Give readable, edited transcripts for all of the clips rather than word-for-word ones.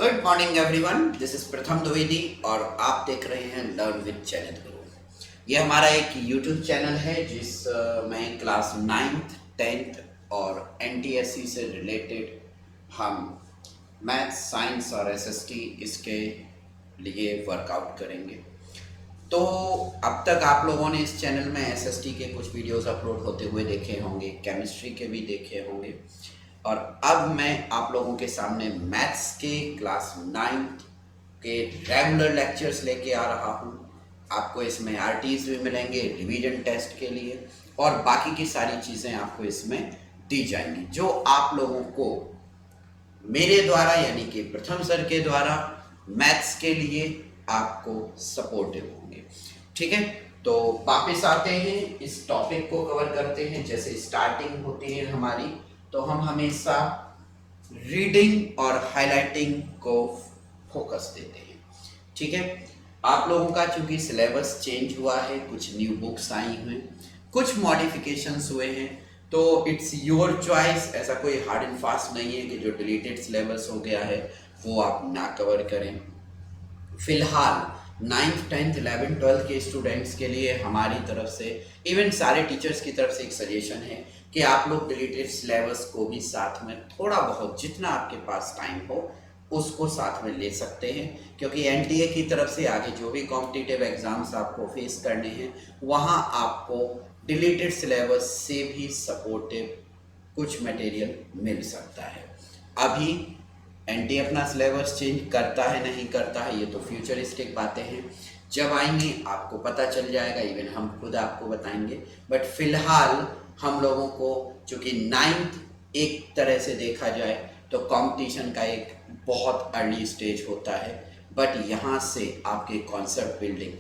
Good morning everyone, this is प्रथम द्विवेदी और आप देख रहे हैं लर्न विद चैनल गुरु। ये हमारा एक यूट्यूब चैनल है जिसमें क्लास 9th 10th और एनटीएससी से रिलेटेड हम मैथ्स, साइंस और एसएसटी इसके लिए वर्कआउट करेंगे। तो अब तक आप लोगों ने इस चैनल में एसएसटी के कुछ वीडियोस अपलोड होते हुए देखे होंगे, केमिस्ट्री के भी देखे होंगे और अब मैं आप लोगों के सामने मैथ्स के क्लास 9th के रेगुलर लेक्चर्स लेके आ रहा हूँ। आपको इसमें आरटीज भी मिलेंगे रिवीजन टेस्ट के लिए और बाकी की सारी चीज़ें आपको इसमें दी जाएंगी जो आप लोगों को मेरे द्वारा यानी कि प्रथम सर के द्वारा मैथ्स के लिए आपको सपोर्टिव होंगे। ठीक है, तो वापस आते हैं, इस टॉपिक को कवर करते हैं। जैसे स्टार्टिंग होती है हमारी, तो हम हमेशा रीडिंग और हाइलाइटिंग को फोकस देते हैं। ठीक है, आप लोगों का चूंकि सिलेबस चेंज हुआ है, कुछ न्यू बुक्स आई हुई, कुछ मॉडिफिकेशंस हुए हैं, तो इट्स योर चॉइस। ऐसा कोई हार्ड एंड फास्ट नहीं है कि जो डिलीटेड सिलेबस हो गया है वो आप ना कवर करें। फिलहाल 9th 10th 11th 12th के स्टूडेंट्स के लिए हमारी तरफ से, इवन सारे टीचर्स की तरफ से एक सजेशन है कि आप लोग डिलीटेड सिलेबस को भी साथ में थोड़ा बहुत जितना आपके पास टाइम हो उसको साथ में ले सकते हैं, क्योंकि एनटीए की तरफ से आगे जो भी कॉम्पिटिटिव एग्जाम्स आपको फेस करने हैं वहाँ आपको डिलीटेड सिलेबस से भी सपोर्टिव कुछ मटेरियल मिल सकता है। अभी एनटीए अपना सिलेबस चेंज करता है नहीं करता है ये तो फ्यूचरिस्टिक बातें हैं, जब आएंगे आपको पता चल जाएगा, इवन हम खुद आपको बताएंगे। बट फिलहाल हम लोगों को चूँकि 9th एक तरह से देखा जाए तो कंपटीशन का एक बहुत अर्ली स्टेज होता है, बट यहाँ से आपके कॉन्सेप्ट बिल्डिंग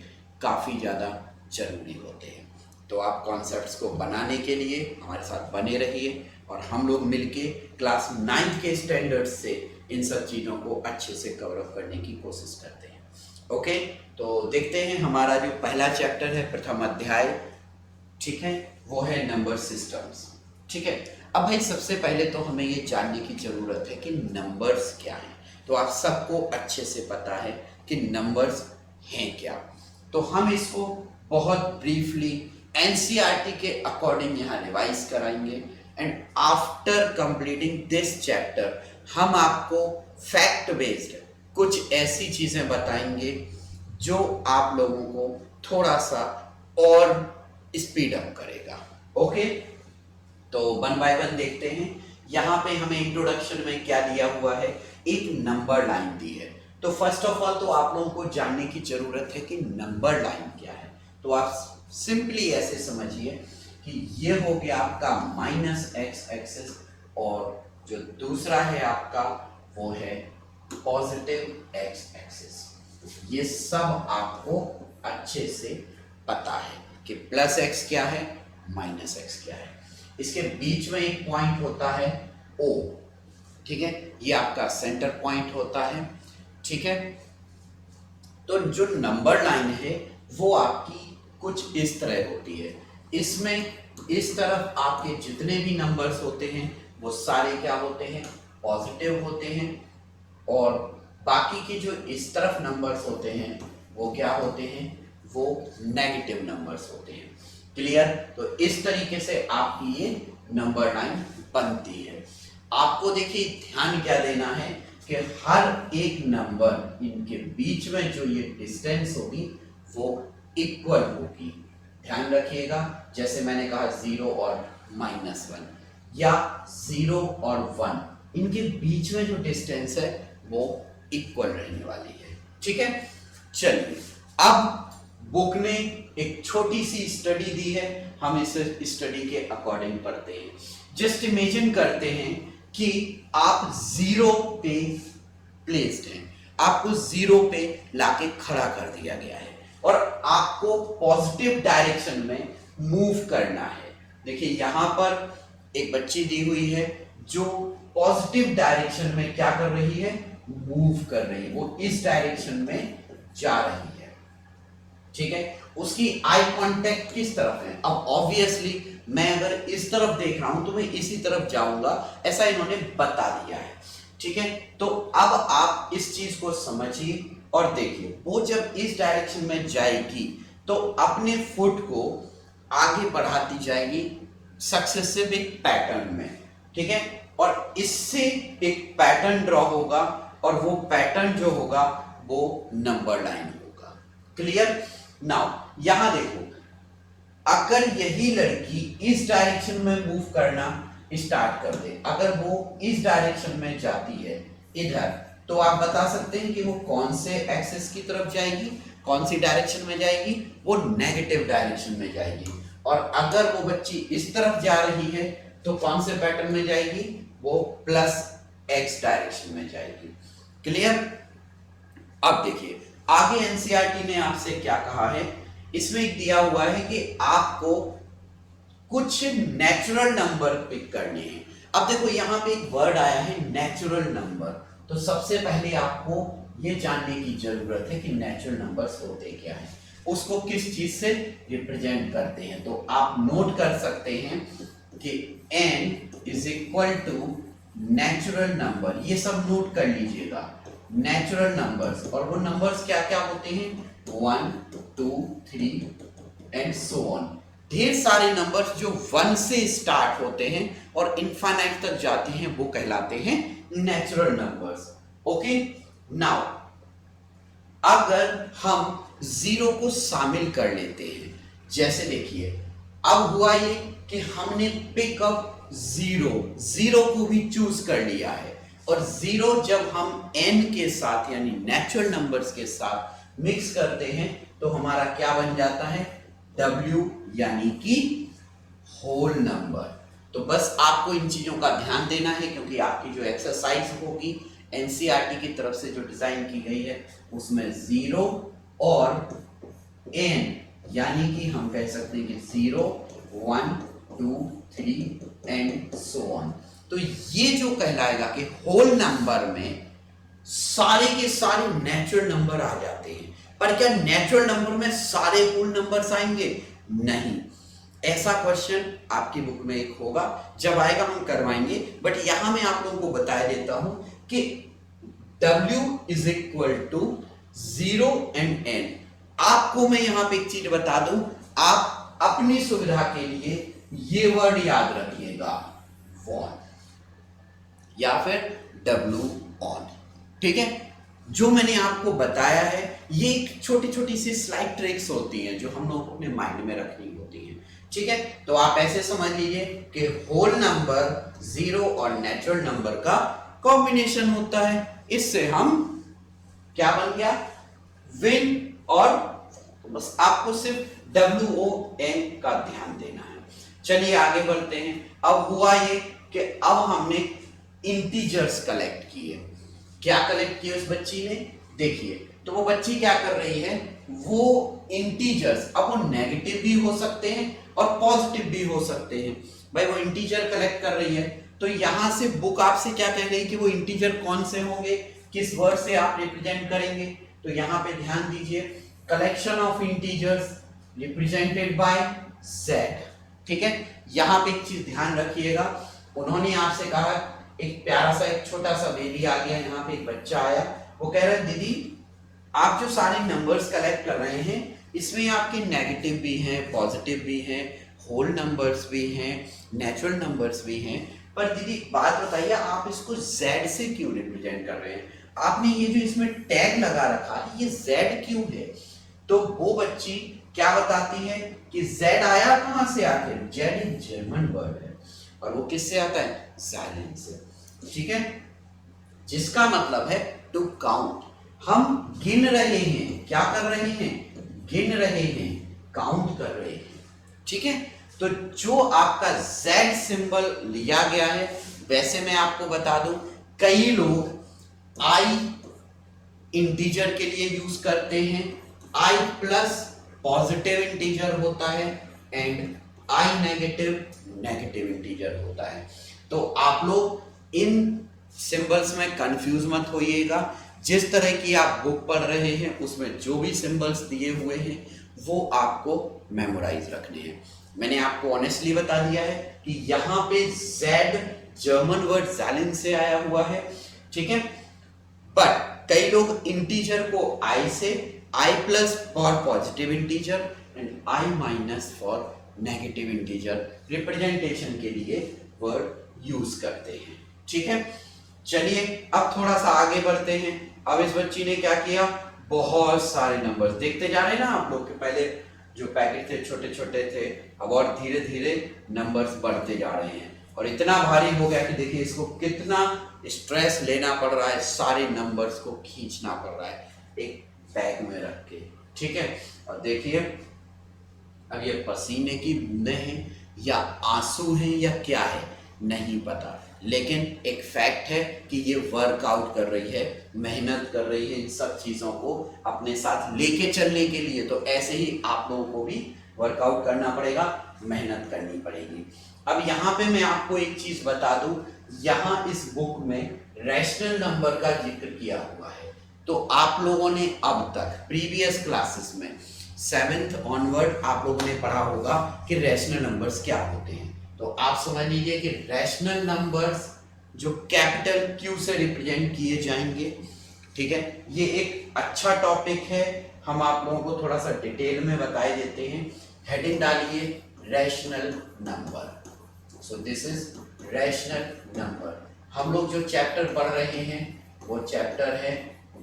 काफ़ी ज़्यादा जरूरी होते हैं। तो आप कॉन्सेप्ट्स को बनाने के लिए हमारे साथ बने रहिए और हम लोग मिलके क्लास 9th के स्टैंडर्ड्स से इन सब चीज़ों को अच्छे से कवर अप करने की कोशिश करते हैं। ओके, तो देखते हैं हमारा जो पहला चैप्टर है, प्रथम अध्याय, ठीक है, वो है नंबर सिस्टम्स। ठीक है, अब भाई सबसे पहले तो हमें ये जानने की ज़रूरत है कि नंबर्स क्या हैं। तो आप सबको अच्छे से पता है कि नंबर्स हैं क्या, तो हम इसको बहुत ब्रीफली एनसीईआरटी के अकॉर्डिंग यहाँ रिवाइज कराएंगे and after completing this chapter हम आपको फैक्ट बेस्ड कुछ ऐसी चीज़ें बताएंगे जो आप लोगों को थोड़ा सा और स्पीड अप करेगा। ओके, तो वन बाय वन देखते हैं। यहाँ पे हमें इंट्रोडक्शन में क्या दिया हुआ है, एक नंबर लाइन दी है। तो फर्स्ट ऑफ ऑल तो आप लोगों को जानने की जरूरत है कि नंबर लाइन क्या है। तो आप सिंपली ऐसे समझिए कि ये हो गया आपका -x एक्सिस और जो दूसरा है आपका वो है पॉजिटिव x एक्सिस। ये सब आपको अच्छे से पता है कि +x क्या है, -x क्या है। इसके बीच में एक पॉइंट होता है O, ठीक है, ये आपका सेंटर पॉइंट होता है। ठीक है, तो जो नंबर लाइन है वो आपकी कुछ इस तरह होती है। इसमें इस तरफ आपके जितने भी नंबर्स होते हैं वो सारे क्या होते हैं, पॉजिटिव होते हैं, और बाकी के जो इस तरफ नंबर्स होते हैं वो क्या होते हैं, वो नेगेटिव नंबर्स होते हैं। क्लियर? तो इस तरीके से आपकी ये नंबर लाइन बनती है। आपको देखिए ध्यान क्या देना है कि हर एक नंबर, इनके बीच में जो ये डिस्टेंस होगी वो इक्वल होगी। ध्यान रखिएगा, जैसे मैंने कहा 0 और -1 या 0 और 1, इनके बीच में जो डिस्टेंस है वो इक्वल रहने वाली है। ठीक है, चलिए अब बुक ने एक छोटी सी स्टडी दी है, हम इस स्टडी के अकॉर्डिंग पढ़ते हैं। जस्ट इमेजिन करते हैं कि आप 0 पे प्लेस्ड हैं, आपको 0 पे लाके खड़ा कर दिया गया है और आपको पॉजिटिव डायरेक्शन में मूव करना है। देखिए यहां पर एक बच्ची दी हुई है जो पॉजिटिव डायरेक्शन में क्या कर रही है, मूव कर रही है, वो इस डायरेक्शन में जा रही है। ठीक है, उसकी आई कांटेक्ट किस तरफ है। अब ऑब्वियसली मैं अगर इस तरफ देख रहा हूं तो मैं इसी तरफ जाऊंगा, ऐसा इन्होंने बता दिया है। ठीक है, तो अब आप इस चीज को समझिए और देखिए, वो जब इस डायरेक्शन में जाएगी तो अपने फुट को आगे बढ़ाती जाएगी सक्सेसिव एक पैटर्न में, ठीक है, और इससे एक पैटर्न ड्रॉ होगा और वो पैटर्न जो होगा वो नंबर लाइन होगा। क्लियर? नाउ यहां देखो, अगर यही लड़की इस डायरेक्शन में मूव करना स्टार्ट कर दे, अगर वो इस डायरेक्शन में जाती है इधर, तो आप बता सकते हैं कि वो कौन से एक्सिस की तरफ जाएगी, कौन सी डायरेक्शन में जाएगी? वो नेगेटिव डायरेक्शन में जाएगी। और अगर वो बच्ची इस तरफ जा रही है तो कौन से पैटर्न में जाएगी? वो प्लस एक्स डायरेक्शन में जाएगी। क्लियर? अब देखिए आगे एनसीईआरटी ने आपसे क्या कहा है, इसमें दिया हुआ है कि आपको कुछ नेचुरल नंबर पिक करने हैं। अब देखो यहां पे एक वर्ड आया है नेचुरल नंबर, तो सबसे पहले आपको ये जानने की जरूरत है कि नेचुरल नंबर्स होते क्या हैं, उसको किस चीज से रिप्रेजेंट करते हैं। तो आप नोट कर सकते हैं कि n is equal to natural number, ये सब नोट कर लीजिएगा, नेचुरल नंबर्स। और वो नंबर्स क्या क्या होते हैं? 1 2 3 एंड सो ऑन। ढेर सारे नंबर्स जो 1 से स्टार्ट होते हैं और इनफाइनाइट तक जाते हैं वो कहलाते हैं नेचुरल नंबर्स। ओके, नाउ अगर हम जीरो को शामिल कर लेते हैं, जैसे देखिए अब हुआ ये कि हमने पिकअप जीरो को भी चूज कर लिया है, और जीरो जब हम n के साथ यानी नेचुरल नंबर्स के साथ मिक्स करते हैं तो हमारा क्या बन जाता है? W यानी कि होल नंबर। तो बस आपको इन चीजों का ध्यान देना है, क्योंकि आपकी जो एक्सरसाइज होगी एनसीईआरटी की तरफ से जो डिजाइन की गई है उसमें 0 और n यानी कि हम कह सकते हैं कि 0 1 2 3 एंड सो ऑन। तो ये जो कहलाएगा कि होल नंबर में सारे के सारे नेचुरल नंबर आ जाते हैं। पर क्या नेचुरल नंबर में सारे होल नंबर्स आएंगे? नहीं, ऐसा क्वेश्चन आपकी बुक में एक होगा, जब आएगा हम करवाएंगे। बट यहां मैं आप लोगों को बता देता हूं कि W is equal to 0 and n। आपको मैं यहां पे एक चीज बता दूं, आप अपनी सुविधा के लिए ये वर्ड याद रखिएगा, वॉन या फिर W ऑन। ठीक है, जो मैंने आपको बताया है ये छोटी छोटी सी स्लाइड ट्रिक्स होती हैं जो हम लोग को अपने माइंड में रखनी होती हैं। ठीक है, तो आप ऐसे समझ लीजिए कि होल नंबर 0 और नेचुरल नंबर का कॉम्बिनेशन होता है। इससे हम क्या बन गया? विन। और तो बस आपको सिर्फ WON का ध्यान देना है। चलिए आगे बढ़ते हैं। अब हुआ ये कि अब हमने इंटीजर्स कलेक्ट किए। क्या कलेक्ट किए उस बच्ची ने? देखिए, तो वो बच्ची क्या कर रही है, वो इंटीजर्स, अब वो नेगेटिव भी हो सकते हैं और पॉजिटिव भी हो सकते हैं। भाई वो इंटीजर कलेक्ट कर रही है, तो यहां से बुक आपसे क्या कह रही है कि वो इंटीजर कौन से होंगे, किस वर्ड से आप रिप्रेजेंट करेंगे। तो यहां पे ध्यान दीजिए, collection of integers represented by z। ठीक है, यहां पे एक चीज ध्यान रखिएगा, उन्होंने आपसे कहा, एक प्यारा सा एक छोटा सा बेबी आ गया, यहाँ पे एक बच्चा आया, वो कह रहा है दीदी आप जो सारे नंबर्स कलेक्ट कर रहे हैं इसमें आपके नेगेटिव भी हैं, पॉजिटिव भी हैं, होल नंबर्स भी हैं, नेचुरल नंबर्स भी हैं, पर दीदी बात बताइए आप इसको z से क्यों रिप्रेजेंट कर रहे हैं? आपने ये जो इसमें टैग लगा रखा है ये z क्यों है? तो वो बच्ची क्या बताती है कि z आया कहां से? आखिर z एक जर्मन वर्ड है और वो किससे आता है? साइलेंस से। ठीक है, जिसका मतलब है टू काउंट। हम गिन रहे हैं, क्या कर रहे हैं? गिन रहे हैं, काउंट कर रहे हैं। ठीक है, तो जो आपका Z सिंबल लिया गया है, वैसे मैं आपको बता दूं कई लोग I इंटीजर के लिए यूज करते हैं, I प्लस पॉजिटिव इंटीजर होता है एंड I नेगेटिव इंटीजर होता है। तो आप लोग इन सिंबल्स में कंफ्यूज मत होइएगा। जिस तरह की आप बुक पढ़ रहे हैं उसमें जो भी सिंबल्स दिए हुए हैं वो आपको मेमोराइज रखने हैं। मैंने आपको ऑनेस्टली बता दिया है कि यहाँ पे Z जर्मन वर्ड ज़ैलेन से आया हुआ है, ठीक है। बट कई लोग इंटीजर को आई से, I plus for positive integer and I minus for negative integer representation के लिए वर्ड यूज करते हैं, ठीक है। चलिए अब थोड़ा सा आगे बढ़ते हैं। अब इस बच्ची ने क्या किया, बहुत सारे नंबर्स देखते जा रहे हैं ना आप लोग के, पहले जो पैकेट थे छोटे छोटे थे, अब और धीरे धीरे नंबर्स बढ़ते जा रहे हैं और इतना भारी हो गया कि देखिए इसको कितना स्ट्रेस लेना पड़ रहा है, सारे नंबर्स को खींचना पड़ रहा है एक बैग में रख के, ठीक है। और देखिए अब ये पसीने की बूंदें हैं या आंसू हैं या क्या है नहीं पता, लेकिन एक फैक्ट है कि ये वर्कआउट कर रही है, मेहनत कर रही है इन सब चीज़ों को अपने साथ लेके चलने के लिए। तो ऐसे ही आप लोगों को भी वर्कआउट करना पड़ेगा, मेहनत करनी पड़ेगी। अब यहाँ पे मैं आपको एक चीज़ बता दूं, यहाँ इस बुक में रैशनल नंबर का जिक्र किया हुआ है। तो आप लोगों ने अब तक प्रीवियस क्लासेस में 7th ऑनवर्ड आप लोगों ने पढ़ा होगा कि रैशनल नंबर्स क्या होते हैं। तो आप समझ लीजिए कि रैशनल नंबर्स जो कैपिटल क्यू से रिप्रेजेंट किए जाएंगे, ठीक है। ये एक अच्छा टॉपिक है, हम आप लोगों को थोड़ा सा डिटेल में बताए देते हैं। हेडिंग डालिए rational number. So this is rational number. हम लोग जो चैप्टर पढ़ रहे हैं वो चैप्टर है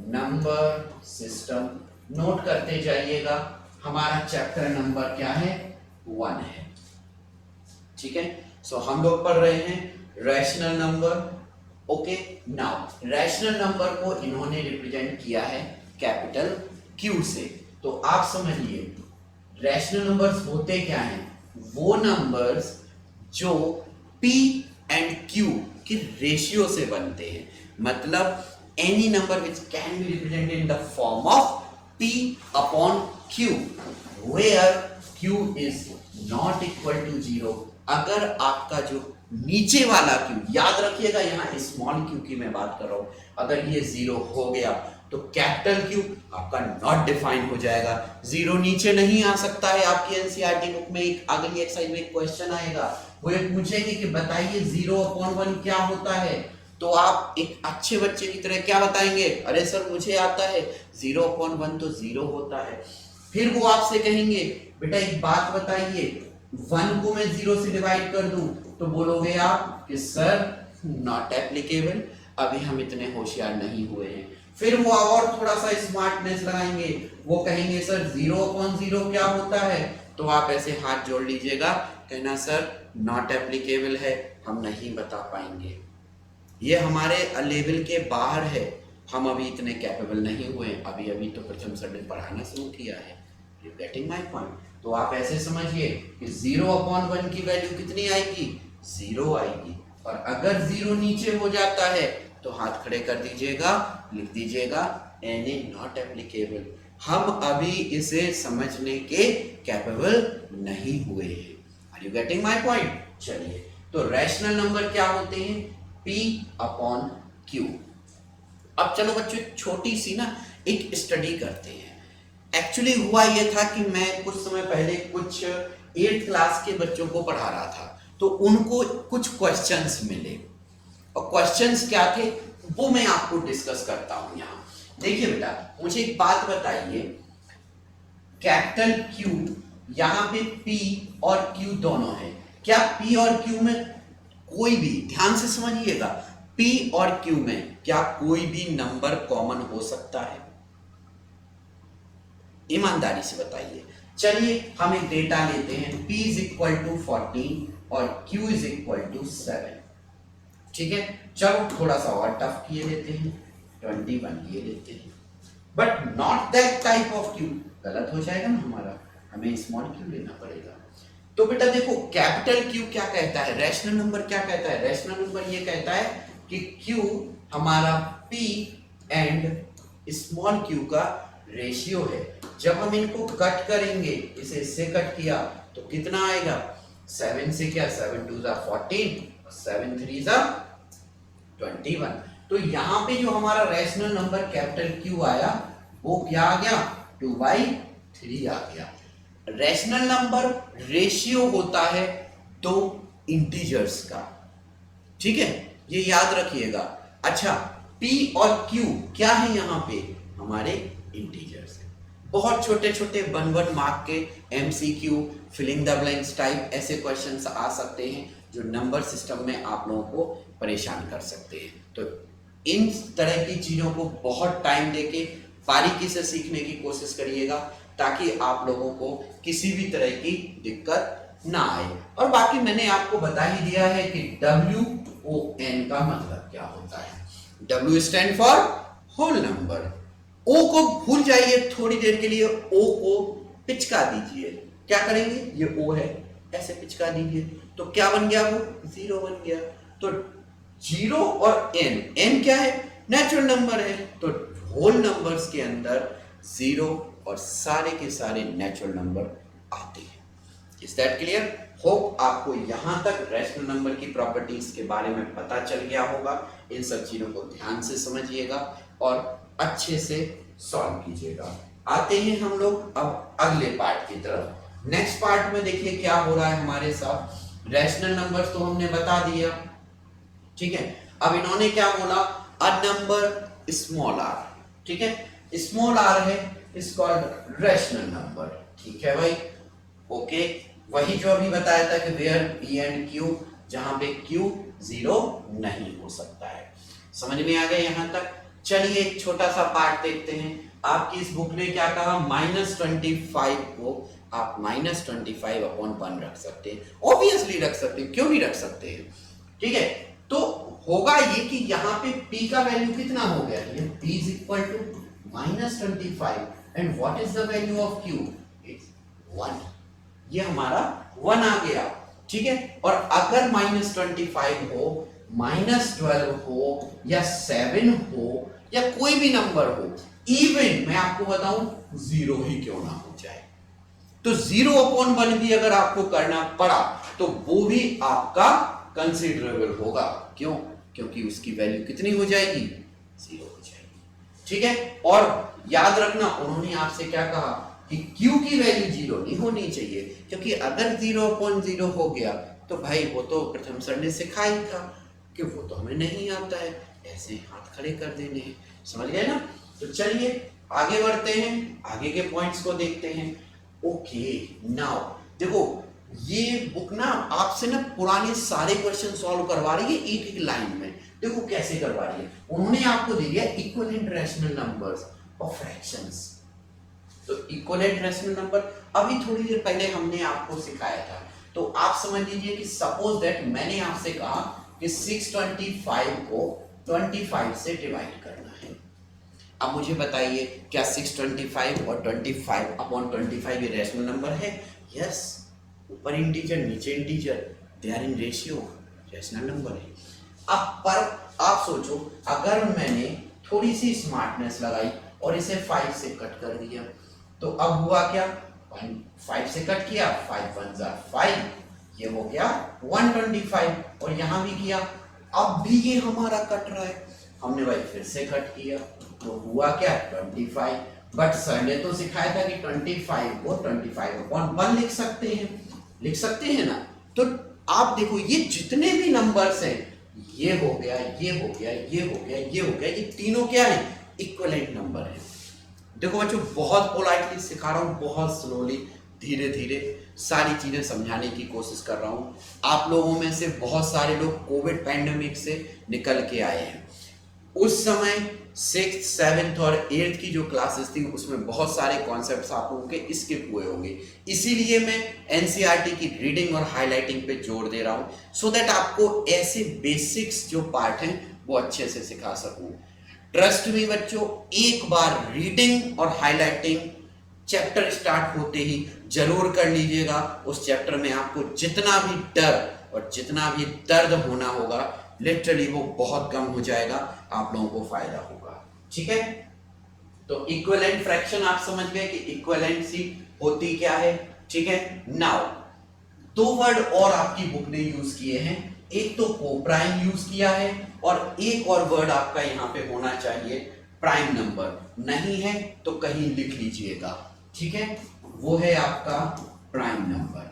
नंबर सिस्टम। नोट करते जाइएगा, हमारा चैप्टर नंबर क्या है, 1 है, ठीक है। सो हम लोग पढ़ रहे हैं rational number. Okay, now rational number को इन्होंने रिप्रेजेंट किया है कैपिटल क्यू से। तो आप समझिए रैशनल नंबर्स होते क्या हैं, वो नंबर्स जो p एंड q के रेशियो से बनते हैं। मतलब any number which can be represented in the form of p upon q where q is not equal to 0। अगर आपका जो नीचे वाला q, याद रखिएगा यहाँ स्मॉल q की मैं बात कर रहा हूं, अगर ये 0 हो गया तो कैपिटल Q आपका नॉट डिफाइन हो जाएगा। 0 नीचे नहीं आ सकता है। आपकी एनसीईआरटी बुक में एक अगली एक्सरसाइज में एक क्वेश्चन आएगा, वो ये पूछेंगे कि बताइए 0/1 क्या होता है। तो आप एक अच्छे बच्चे की तरह क्या बताएंगे, अरे सर मुझे आता है 0/1 तो 0 होता है। फिर वो आपसे कहेंगे बेटा एक बात बताइए 1 को मैं 0 से डिवाइड कर दूं, तो बोलोगे आप कि सर नॉट एप्लीकेबल, अभी हम इतने होशियार नहीं हुए हैं। फिर वो और थोड़ा सा स्मार्टनेस लगाएंगे, वो कहेंगे सर 0/0 क्या होता है। तो आप ऐसे हाथ जोड़ लीजिएगा, कहना सर नॉट एप्लीकेबल है, हम नहीं बता पाएंगे, ये हमारे लेवल के बाहर है, हम अभी इतने कैपेबल नहीं हुए, अभी अभी तो प्रथम सर पढ़ाना शुरू किया है। You getting my point. तो आप ऐसे समझिए कि 0/1 की वैल्यू कितनी आएगी, 0 आएगी। और अगर 0 नीचे हो जाता है तो हाथ खड़े कर दीजिएगा, लिख दीजिएगा एनी नॉट एप्लीकेबल, हम अभी इसे समझने के कैपेबल नहीं हुए हैं। Are you getting my point. चलिए तो रैशनल नंबर क्या होते हैं, p अपॉन q। अब चलो बच्चों छोटी सी ना एक स्टडी करते हैं। एक्चुअली हुआ यह था कि मैं कुछ समय पहले कुछ 8th क्लास के बच्चों को पढ़ा रहा था, तो उनको कुछ क्वेश्चंस मिले और क्वेश्चंस क्या थे वो मैं आपको डिस्कस करता हूं यहाँ। देखिए बेटा मुझे एक बात बताइए, कैपिटल Q यहाँ पे P और Q दोनों है, क्या P और Q में कोई भी, ध्यान से समझिएगा, P और Q में क्या कोई भी नंबर कॉमन हो सकता है, ईमानदारी से बताइए। चलिए हम एक डेटा लेते हैं, P इज इक्वल टू 14 और Q इज इक्वल टू 7, ठीक है। चलो थोड़ा सा और टफ किए लेते हैं, 21 ये लेते हैं, but not that type of Q, गलत हो जाएगा ना हमारा, हमें स्मॉल q लेना पड़ेगा। तो बेटा देखो कैपिटल Q क्या कहता है, रैशनल नंबर क्या कहता है, रैशनल नंबर ये कहता है कि Q हमारा P एंड स्मॉल q का रेशियो है। जब हम इनको कट करेंगे, इसे इससे कट किया तो कितना आएगा, 7 से क्या, 7 2 14 और 7 3 21। तो यहाँ पे जो हमारा रैशनल नंबर कैपिटल Q आया वो क्या आ गया, 2/3 आ गया। रैशनल नंबर रेशियो होता है दो इंटीजर्स का, ठीक है, ये याद रखिएगा। अच्छा P और Q क्या है यहाँ पे, हमारे इंटीजर्स है। बहुत छोटे छोटे 1 मार्क के MCQ filling the blanks type ऐसे क्वेश्चंस आ सकते हैं जो नंबर सिस्टम में आप लोगों को परेशान कर सकते हैं। तो इन तरह की चीजों को बहुत टाइम देके बारीकी से सीखने की कोशिश करिएगा ताकि आप लोगों को किसी भी तरह की दिक्कत ना आए। और बाकी मैंने आपको बता ही दिया है कि WON का मतलब क्या होता है। W stand for whole number. O को भूल जाइए थोड़ी देर के लिए, O को पिचका दीजिए। क्या करेंगे, ये O है, ऐसे पिचका दीजिए तो क्या बन गया, वो 0 बन गया। तो 0 और n क्या है, नेचुरल नंबर है। तो होल नंबर्स के अंदर 0 और सारे के सारे नेचुरल नंबर आते हैं। Is that clear? होप आपको यहां तक रैशनल नंबर की प्रॉपर्टीज के बारे में पता चल गया होगा। इन सब चीजों को ध्यान से समझिएगा और अच्छे से सॉल्व कीजिएगा। आते हैं हम लोग अब अगले पार्ट की तरफ। नेक्स्ट पार्ट में देखिए क्या हो रहा है हमारे साथ। रैशनल नंबर्स तो हमने बता दिया, ठीक है। अब इन्होंने क्या बोला, अ नंबर स्मॉल आर, ठीक है। स्मॉल आर है, इज कॉल्ड रैशनल नंबर, ठीक है भाई, ओके। वही जो अभी बताया था कि वेयर P एंड Q, जहां पे Q 0 नहीं हो सकता है। समझ में आ गया यहां तक? चलिए एक छोटा सा पार्ट देखते हैं। आपकी इस बुक ने क्या कहा, -25 को आप -25/1 रख सकते हैं। ऑब्वियसली रख सकते हैं, क्यों नहीं रख सकते हैं, ठीक है। तो होगा ये कि यहाँ पे P का वैल्यू कितना हो गया, ये P is equal to -25 and what is the value of Q, it's 1। ये हमारा 1 आ गया, ठीक है। और अगर -25 हो, -12 हो या 7 हो या कोई भी नंबर हो, इवन मैं आपको बताऊं 0 ही क्यों ना हो जाए, तो 0/1 भी अगर आपको करना पड़ा तो वो भी आपका कंसिडरेबल होगा। क्यों? क्योंकि उसकी वैल्यू कितनी हो जाएगी, 0 हो जाएगी, ठीक है। और याद रखना उन्होंने आपसे क्या कहा कि Q की वैल्यू 0 नहीं होनी चाहिए, क्योंकि अगर 0/0 हो गया तो भाई वो तो प्रथम सर ने सिखा ही था कि वो तो हमें नहीं आता है, ऐसे हाथ खड़े कर देने हैं। समझ गए ना? तो चलिए आगे बढ़ते हैं, आगे के पॉइंट्स को देखते हैं। ओके नाउ देखो, ये बुक ना आपसे ना पुराने सारे क्वेश्चन सॉल्व करवा रही है एक एक लाइन में। देखो कैसे करवा रही है, उन्होंने आपको दे दिया इक्विवेलेंट रैशनल नंबर्स और फ्रैक्शंस। तो इक्विवेलेंट रैशनल नंबर अभी थोड़ी देर पहले हमने आपको सिखाया था। तो आप समझ लीजिए कि सपोज दैट मैंने आपसे कहा कि 625 को 25 से डिवाइड करना है। अब मुझे बताइए क्या 625 और 25/25 ये रैशनल नंबर है? यस, ऊपर इंटीजर नीचे integer, they are in ratio, rational number है। अब पर आप सोचो, अगर मैंने थोड़ी सी स्मार्टनेस लगाई और इसे 5 से कट कर दिया तो अब हुआ क्या, 5 से कट किया, 5 1 जा 5, ये हो गया 125। और यहां भी किया, अब भी ये हमारा कट रहा है, हमने भाई फिर से कट किया तो हुआ क्या, 25। बट सर ने तो सिखाया था कि 25 को 25/1 लिख सकते हैं, लिख सकते हैं ना। तो आप देखो ये जितने भी नंबर्स हैं, ये हो गया, ये हो गया, ये हो गया, ये हो गया, ये तीनों क्या है, इक्विवेलेंट नंबर है। देखो बच्चों बहुत पोलाइटली सिखा रहा हूँ, बहुत स्लोली, धीरे धीरे सारी चीजें समझाने की कोशिश कर रहा हूँ। आप लोगों में से बहुत सारे लोग कोविड पैंडेमिक से निकल के आए हैं। उस समय 6th 7th और 8th की जो क्लासेस थी उसमें बहुत सारे कॉन्सेप्ट्स आप लोगों के स्किप हुए होंगे, इसीलिए मैं एनसीईआरटी की रीडिंग और हाईलाइटिंग पे जोर दे रहा हूँ, सो दैट आपको ऐसे बेसिक्स जो पार्ट हैं वो अच्छे से सिखा सकूं। ट्रस्ट मी बच्चों, एक बार रीडिंग और हाईलाइटिंग चैप्टर स्टार्ट होते ही जरूर कर लीजिएगा। उस चैप्टर में आपको जितना भी डर और जितना भी दर्द होना होगा, लिटरली वो बहुत कम हो जाएगा, आप लोगों को फायदा होगा, ठीक है। तो इक्विवेलेंट फ्रैक्शन आप समझ गए कि इक्विवेलेंसी होती क्या है, ठीक है। नाउ 2 वर्ड और आपकी बुक ने यूज किए हैं, एक तो कोप्राइम यूज किया है और एक और वर्ड आपका यहाँ पे होना चाहिए प्राइम नंबर, नहीं है तो कहीं लिख लीजिएगा, ठीक है। वो है आपका प्राइम नंबर,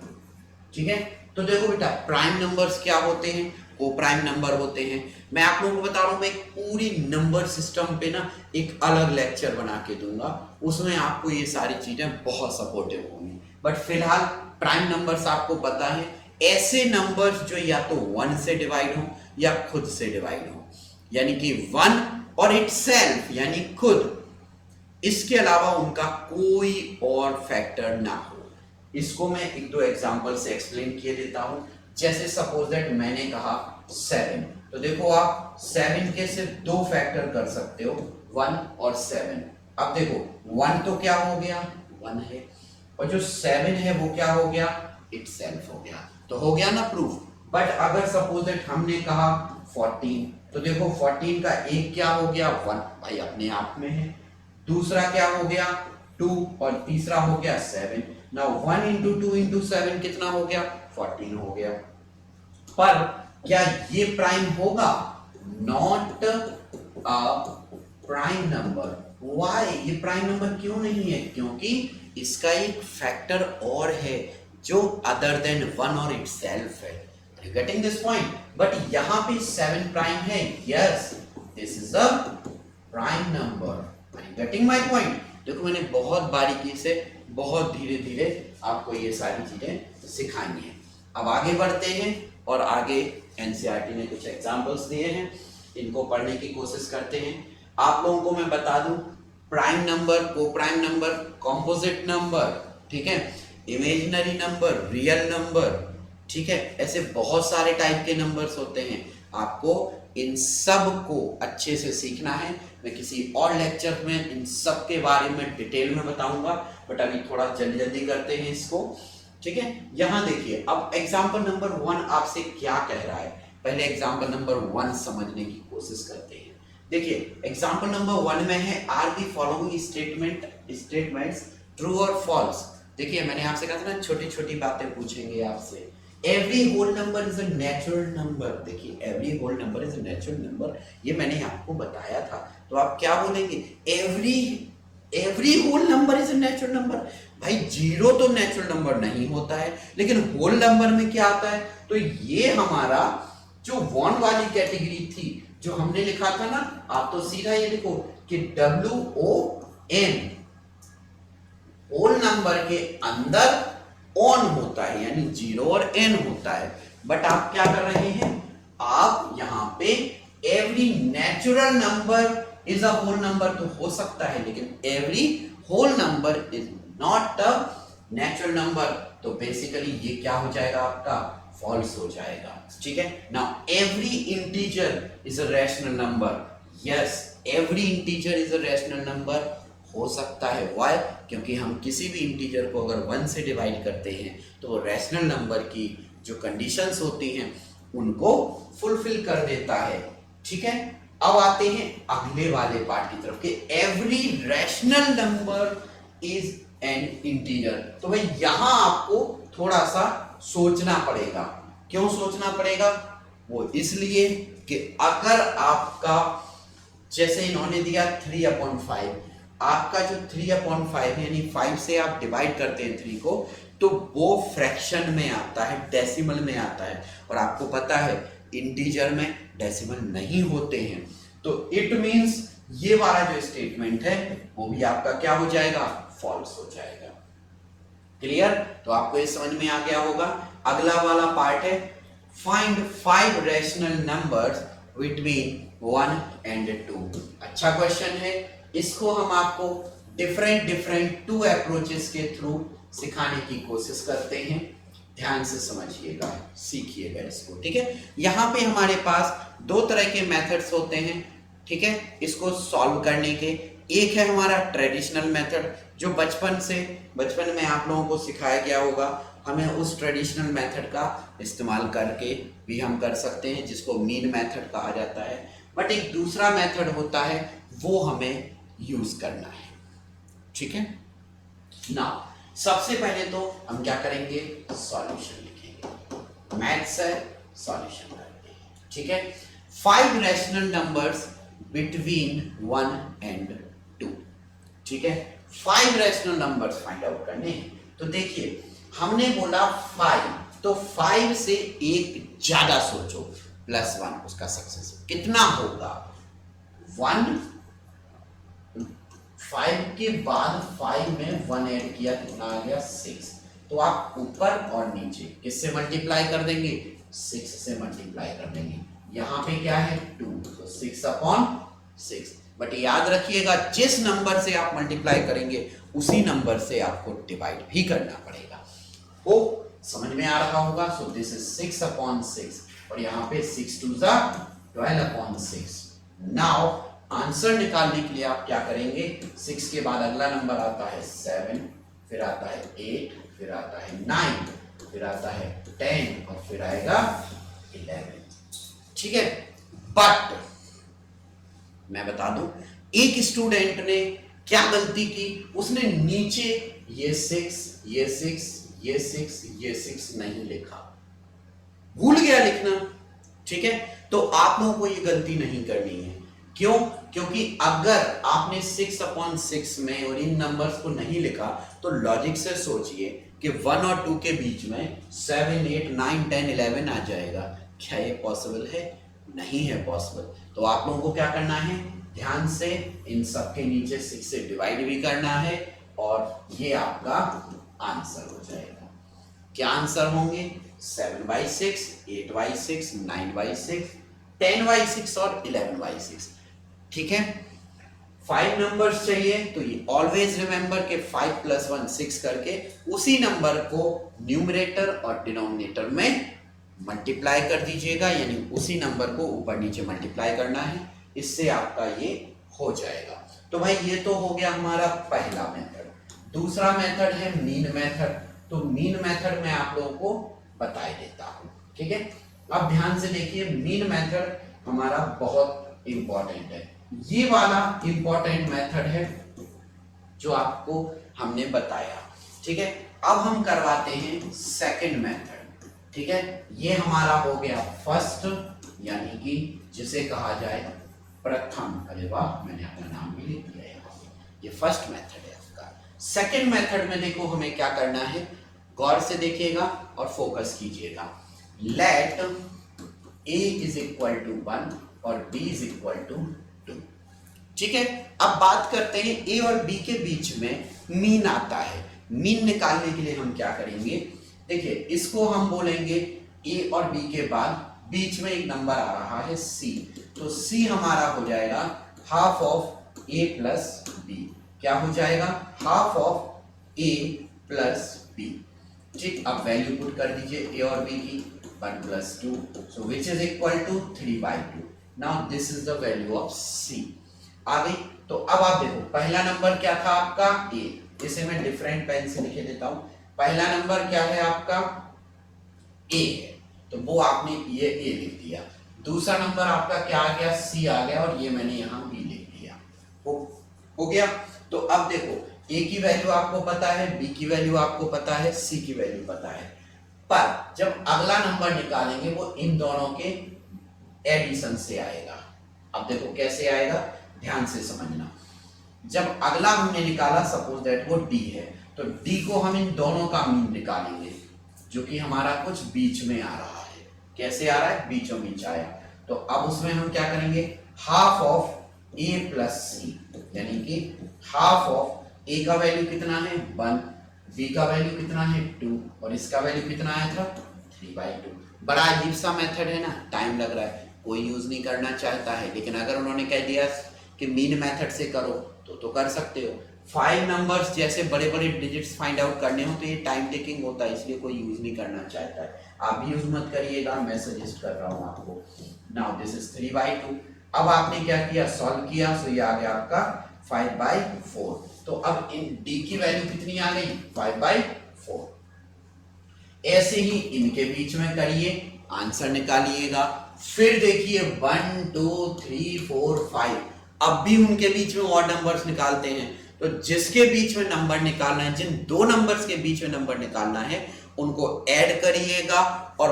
ठीक है। तो देखो बेटा प्राइम नंबर्स क्या होते हैं, को प्राइम नंबर होते हैं। मैं आप लोगों को बता रहा हूँ, मैं एक पूरी नंबर सिस्टम पे ना एक अलग लेक्चर बना के दूंगा, उसमें आपको ये सारी चीजें बहुत सपोर्टिव होंगी। बट फिलहाल प्राइम नंबर्स आपको पता है, ऐसे नंबर्स जो या तो 1 से डिवाइड हो या खुद से डिवाइड हो, यानी कि 1 और इटसेल्फ यानी खुद, इसके अलावा उनका कोई और फैक्टर ना हो। इसको मैं एक दो एग्जांपल से एक्सप्लेन किए देता हूं। जैसे सपोज दैट मैंने कहा 7, तो देखो आप 7 के सिर्फ दो फैक्टर कर सकते हो, 1 और 7। अब देखो 1 तो क्या हो गया, 1 है, और जो 7 है वो क्या हो गया, इटसेल्फ हो गया। तो हो गया ना प्रूफ। बट अगर सपोज दैट हमने कहा 14, तो देखो 14 का एक क्या हो गया, 1, भाई अपने आप में है। दूसरा क्या हो गया 2, और तीसरा हो गया 7। नाउ 1 इंटू 2 इंटू 7 कितना हो गया, 14 हो गया। पर क्या ये प्राइम होगा, not a prime number. Why, ये प्राइम नंबर क्यों नहीं है, क्योंकि इसका एक फैक्टर और है जो अदर देन 1 और इटसेल्फ है। You getting this point? But यहां पे 7 प्राइम है, yes this is a prime number. Getting my point? देखो मैंने बहुत बारीकी से, बहुत धीरे धीरे आपको ये सारी चीजें सिखाई हैं। अब आगे बढ़ते हैं और आगे एनसीईआरटी ने कुछ एग्जांपल्स दिए हैं, इनको पढ़ने की कोशिश करते हैं। आप लोगों को मैं बता दूं, प्राइम नंबर, को प्राइम नंबर, कॉम्पोजिट नंबर, ठीक है, इमेजिनरी नंबर, रियल नंबर, ठीक है, ऐसे बहुत सारे टाइप के नंबर्स होते हैं। आपको इन सब को अच्छे से सीखना है। मैं किसी और लेक्चर में इन सब के बारे में डिटेल में बताऊंगा, बट अभी थोड़ा जल्दी जल्दी करते हैं इसको, ठीक है। यहां देखिए, अब एग्जांपल नंबर 1 आपसे क्या कह रहा है, पहले एग्जांपल नंबर 1 समझने की कोशिश करते हैं। देखिए एग्जांपल नंबर 1 में है, are the following statements true और फॉल्स। देखिए मैंने आपसे कहा था ना, छोटी छोटी बातें पूछेंगे आपसे। Every whole number is a natural number. देखिए every whole number is a natural number, ये मैंने आपको बताया था। तो आप क्या बोलेंगे, every whole number is a natural number. भाई जीरो तो नेचुरल नंबर नहीं होता है, लेकिन होल नंबर में क्या आता है, तो ये हमारा जो 1 वाली कैटेगरी थी, जो हमने लिखा था ना, आप तो सीधा ये लिखो कि WON, होल नंबर के अंदर ऑन होता है, यानी 0 और n होता है। बट आप क्या कर रहे हैं, आप यहां पे every natural number is a whole number तो हो सकता है, लेकिन every whole number is not a natural number, तो बेसिकली ये क्या हो जाएगा, आपका फॉल्स हो जाएगा, ठीक है। Now every integer is a rational number. Yes, every integer is a rational number हो सकता है। व्हाई? क्योंकि हम किसी भी इंटीजर को अगर 1 से डिवाइड करते हैं तो वो रैशनल नंबर की जो कंडीशंस होती हैं उनको फुलफिल कर देता है, ठीक है। अब आते हैं अगले वाले पार्ट की तरफ कि every rational number is an integer. तो भाई यहां आपको थोड़ा सा सोचना पड़ेगा। क्यों सोचना पड़ेगा? वो इसलिए कि अगर आपका, जैसे इन्होंने दिया 3/5, आपका जो 3/5 यानी 5 से आप डिवाइड करते हैं 3 को, तो वो फ्रैक्शन में आता है, डेसिमल में आता है, और आपको पता है इंटीजर में डेसिमल नहीं होते हैं। तो इट मींस ये वाला जो स्टेटमेंट है वो भी आपका क्या हो जाएगा, फॉल्स हो जाएगा। क्लियर? तो आपको ये समझ में आ गया होगा। अगला वाला पार्ट है, find 5 rational numbers between 1 and 2। अच्छा क्वेश्चन है। इसको हम आपको डिफरेंट 2 अप्रोचेस के थ्रू सिखाने की कोशिश करते हैं। ध्यान से समझिएगा, सीखिएगा इसको, ठीक है। यहाँ पे हमारे पास 2 तरह के मेथड्स होते हैं, ठीक है, इसको सॉल्व करने के। एक है हमारा ट्रेडिशनल मेथड, जो बचपन में आप लोगों को सिखाया गया होगा। हमें उस ट्रेडिशनल मेथड का इस्तेमाल करके भी हम कर सकते हैं, जिसको मीन मेथड कहा जाता है। बट एक दूसरा मेथड होता है, वो हमें यूज करना है, ठीक है ना। सबसे पहले तो हम क्या करेंगे, सॉल्यूशन लिखेंगे। मैथ्स है, सॉल्यूशन करते हैं, ठीक है। 5 रैशनल नंबर्स बिटवीन 1 and 2, ठीक है। 5 रैशनल नंबर्स फाइंड आउट करने हैं। तो देखिए हमने बोला 5, तो 5 से एक ज्यादा सोचो। प्लस 1 उसका सक्सेस कितना होगा 1। 5 के बाद 5 में 1 ऐड किया कितना आ गया 6। तो आप ऊपर और नीचे किससे मल्टीप्लाई कर देंगे 6 से मल्टीप्लाई कर देंगे। यहां पे क्या है 2 तो 6/6। बट याद रखिएगा जिस नंबर से आप मल्टीप्लाई करेंगे उसी नंबर से आपको डिवाइड भी करना पड़ेगा। वो समझ में आ रहा होगा। सो दिस इज 6/6 और यहाँ पे 6 2 12/6। नाउ आंसर निकालने के लिए आप क्या करेंगे 6 के बाद अगला नंबर आता है 7, फिर आता है 8, फिर आता है 9, फिर आता है 10 और फिर आएगा 11। ठीक है। बट मैं बता दूं एक स्टूडेंट ने क्या गलती की, उसने नीचे ये 6 ये 6 ये 6 ये 6 नहीं लिखा, भूल गया लिखना। ठीक है। तो आप लोगों को ये गलती नहीं करनी है। क्यों? क्योंकि अगर आपने 6/6 में और इन नंबर्स को नहीं लिखा तो लॉजिक से सोचिए कि 1 और 2 के बीच में 7 8 9 10 11 आ जाएगा। क्या ये पॉसिबल है? नहीं है पॉसिबल। तो आप लोगों को क्या करना है, ध्यान से इन सब के नीचे 6 से डिवाइड भी करना है और ये आपका आंसर हो जाएगा। क्या आंसर होंगे 7/6 8/6 9/6 10/6 और 11/6। ठीक है। 5 नंबर्स चाहिए तो ये ऑलवेज रिमेंबर के 5 + 1 6 करके उसी नंबर को न्यूमरेटर और डिनोमिनेटर में मल्टीप्लाई कर दीजिएगा, यानी उसी नंबर को ऊपर नीचे मल्टीप्लाई करना है। इससे आपका ये हो जाएगा। तो भाई ये तो हो गया हमारा पहला मेथड। दूसरा मेथड है मीन मेथड। तो मीन मेथड मैं आप लोगों को बता देता हूं। ठीक है। अब ध्यान से देखिए मीन मेथड हमारा बहुत इंपॉर्टेंट है। ये वाला इंपॉर्टेंट मेथड है जो आपको हमने बताया। ठीक है। अब हम करवाते हैं सेकंड मेथड। ठीक है। ये हमारा हो गया फर्स्ट, यानी कि जिसे कहा जाए प्रथम। अरे वाह, मैंने अपना नाम भी लिख दिया यहाँ। ये फर्स्ट मेथड है आपका। सेकंड मेथड में देखो हमें क्या करना है, गौर से देखिएगा और फोकस कीजिएगा। लेट a = 1 और b = 2। ठीक है। अब बात करते हैं a और b के बीच में मीन आता है। मीन निकालने के लिए हम क्या करेंगे, देखिए इसको हम बोलेंगे a और b के बाद बीच में एक नंबर आ रहा है c। तो c हमारा हो जाएगा हाफ ऑफ a + b। क्या हो जाएगा? Half of a + b। ठीक। अब वैल्यू पुट कर दीजिए a और b की 1 + 2, so which is equal to 3/2। now this is the value of c। आ गई। तो अब आप देखो पहला नंबर क्या था आपका a, इसे मैं डिफरेंट पेन से लिखे देता हूं। पहला नंबर क्या है आपका a है, तो वो आपने ये a लिख दिया। दूसरा नंबर आपका क्या आ गया c आ गया और ये मैंने यहां b लिख दिया। हो गया। तो अब देखो a की वैल्यू आपको पता है, b की वैल्यू आपको पता है, c की वैल्यू पता है। पर जब अगला नंबर निकालेंगे वो इन दोनों के एडिशन से आएगा। अब देखो कैसे आएगा, ध्यान से समझना। जब अगला हमने निकाला, सपोज दैट वो d है, तो d को हम इन दोनों का मीन निकालेंगे, जो कि हमारा कुछ बीच में आ रहा है। कैसे आ रहा है? बीचों बीच आया। तो अब उसमें हम क्या करेंगे, हाफ ऑफ a + c, यानी कि हाफ ऑफ a का वैल्यू कितना है 1, b का वैल्यू कितना है 2 और इसका वैल्यू कितना आया था 3/2। बड़ा अजीब सा मेथड है ना, टाइम लग रहा है, कोई यूज नहीं करना चाहता है। लेकिन अगर उन्होंने कह दिया कि मीन मेथड से करो तो कर सकते हो। 5 नंबर्स जैसे बड़े बड़े डिजिट्स फाइंड आउट करने हो तो ये टाइम टेकिंग होता है, इसलिए कोई यूज नहीं करना चाहता है। आप भी यूज मत करिएगा, मैं सजेस्ट कर रहा हूँ आपको। Now this is 3/2। अब आपने क्या किया, सॉल्व किया, सो ये आ गया आपका 5/4। तो अब इन d की वैल्यू कितनी आ गई 5/4। ऐसे ही इनके बीच में करिए, आंसर निकालिएगा। फिर देखिए 1 2 3 4 5, अब भी उनके बीच में और नंबर्स निकालते हैं। तो जिसके बीच में नंबर निकालना है, जिन दो नंबर्स के बीच में नंबर निकालना है, उनको ऐड करिएगा और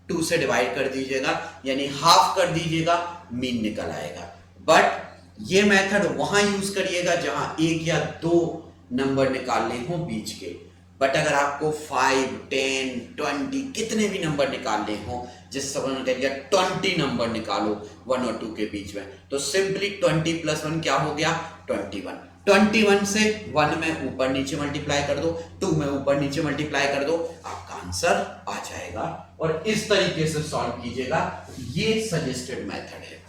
2 से डिवाइड कर दीजिएगा, यानी हाफ कर दीजिएगा, मीन निकल आएगा। बट ये मेथड वहां यूज करिएगा जहां 1 या 2 नंबर निकालने हो बीच के। बट अगर आपको 5, 10, 20 कितने भी नंबर निकालने हो, जिस समय उन्होंने कह दिया 20 नंबर निकालो 1 और 2 के बीच में, तो सिंपली 20 + 1 क्या हो गया 21। 21 से 1 में ऊपर नीचे मल्टीप्लाई कर दो, 2 में ऊपर नीचे मल्टीप्लाई कर दो, आपका आंसर आ जाएगा। और इस तरीके से सॉल्व कीजिएगा, ये सजेस्टेड मेथड है।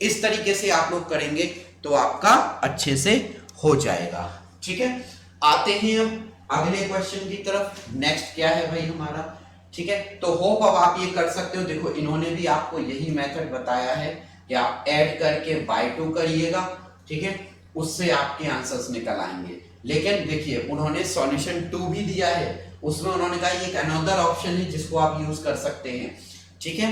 इस तरीके से आप लोग करेंगे तो आपका अच्छे से हो जाएगा। ठीक है, आते हैं अब अगले क्वेश्चन की तरफ। नेक्स्ट क्या है भाई हमारा, ठीक है, तो होप अब आप ये कर सकते हो। देखो इन्होंने भी आपको यही मेथड बताया है कि आप ऐड करके बाय 2 करिएगा, ठीक है, उससे आपके आंसर्स निकल आएंगे। लेकिन देखिए उन्होंने सॉल्यूशन 2 भी दिया है, उसमें उन्होंने कहा ये एक अनदर ऑप्शन है जिसको आप यूज कर सकते हैं। ठीक है,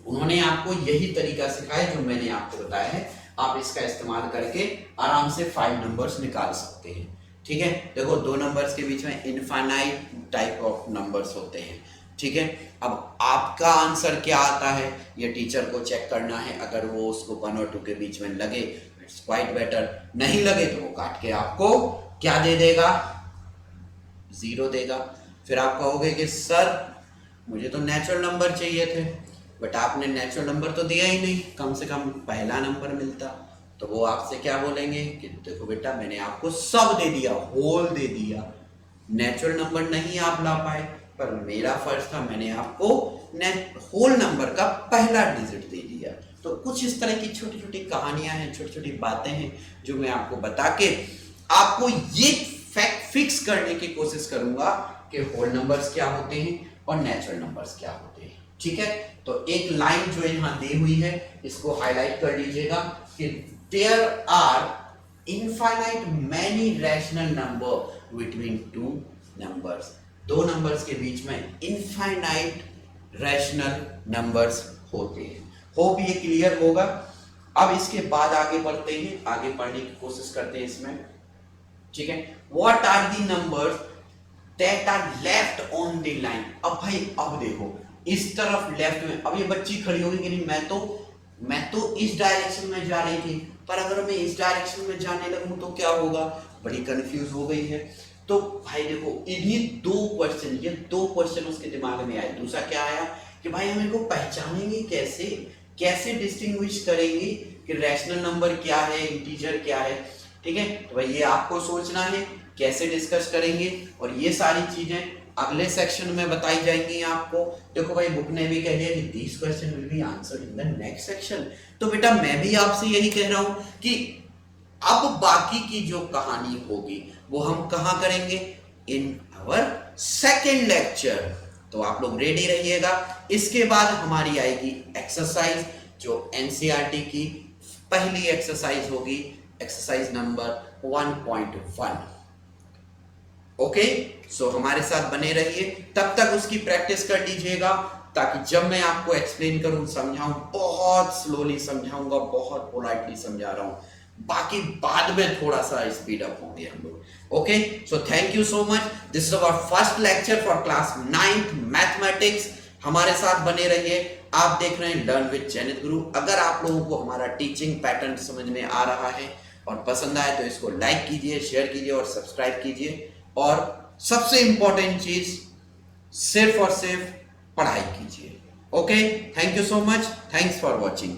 उन्होंने आपको यही तरीका सिखाया जो मैंने आपको बताया है, आप इसका इस्तेमाल करके आराम से 5 नंबर्स निकाल सकते हैं। ठीक है, देखो 2 नंबर्स के बीच में इनफाइनाइट टाइप ऑफ नंबर्स होते हैं। ठीक है, अब आपका आंसर क्या आता है ये टीचर को चेक करना है। अगर वो उसको 1 और 2 के बीच में लगे इट्स क्वाइट बेटर, नहीं लगे तो वो काट के आपको क्या दे देगा, 0 देगा। फिर आप कहोगे कि सर मुझे तो नेचुरल नंबर चाहिए थे, बट आपने नेचुरल नंबर तो दिया ही नहीं, कम से कम पहला नंबर मिलता। तो वो आपसे क्या बोलेंगे कि देखो बेटा मैंने आपको सब दे दिया, होल दे दिया, नेचुरल नंबर नहीं आप ला पाए, पर मेरा फर्ज था, मैंने आपको होल नंबर का पहला डिजिट दे दिया। तो कुछ इस तरह की छोटी छोटी कहानियां हैं, छोटी छोटी बातें हैं जो मैं आपको बता के आपको ये फैक्ट फिक्स करने की कोशिश करूंगा कि होल नंबर्स क्या होते हैं और नेचुरल नंबर्स क्या होते हैं। ठीक है, तो एक लाइन जो यहां दी हुई है इसको हाईलाइट कर लीजिएगा कि there are infinite many rational number between 2 numbers. 2 numbers के बीच में इनफाइनाइट रैशनल नंबर्स होते हैं। होप ये क्लियर होगा। अब इसके बाद आगे बढ़ते हैं, आगे पढ़ने की कोशिश करते हैं इसमें। ठीक है, what are the numbers that are left on the line. अब भाई अब देखो इस तरफ लेफ्ट में, अब ये बच्ची खड़ी होगी कि नहीं, मैं तो इस डायरेक्शन में जा रही थी, पर अगर मैं इस डायरेक्शन में जाने लगूं तो क्या होगा, बड़ी कंफ्यूज हो गई है। तो भाई देखो इन्हीं 2 क्वेश्चन, ये 2 क्वेश्चन उसके दिमाग में आए। दूसरा क्या आया कि भाई हम इनको पहचानेंगे कैसे, कैसे डिस्टिंग्विश करेंगे कि रैशनल नंबर क्या है, इंटीजर क्या है। ठीक है, तो भाई ये आपको सोचना है कैसे डिस्कस करेंगे, और ये सारी चीजें अगले सेक्शन में बताई जाएंगी आपको। देखो भाई बुक ने भी कह दिया कि this question will be answered in the next section. तो बेटा मैं भी आपसे यही कह रहा हूं कि अब बाकी की जो कहानी होगी वो हम कहां करेंगे, इन आवर सेकेंड लेक्चर। तो आप लोग रेडी रहिएगा। इसके बाद हमारी आएगी एक्सरसाइज, जो एनसीईआरटी की पहली एक्सरसाइज होगी, एक्सरसाइज नंबर 1.1। ओके, सो हमारे साथ बने रहिए, तब तक उसकी प्रैक्टिस कर लीजिएगा, ताकि जब मैं आपको एक्सप्लेन करूं, समझाऊं, बहुत स्लोली समझाऊंगा, बहुत पोलाइटली समझा रहा हूं, बाकी बाद में थोड़ा सा स्पीड अप होंगे हम लोग। Okay, so thank you so much. This is our first lecture for class 9th mathematics. हमारे साथ बने रहिए। आप देख रहे हैं लर्न विद जैनित गुरु। अगर आप लोगों को हमारा टीचिंग पैटर्न समझ में आ रहा है और पसंद आए तो इसको लाइक कीजिए, शेयर कीजिए और सब्सक्राइब कीजिए। और सबसे इंपॉर्टेंट चीज, सिर्फ और सिर्फ पढ़ाई कीजिए। Okay, thank you so much, thanks for watching.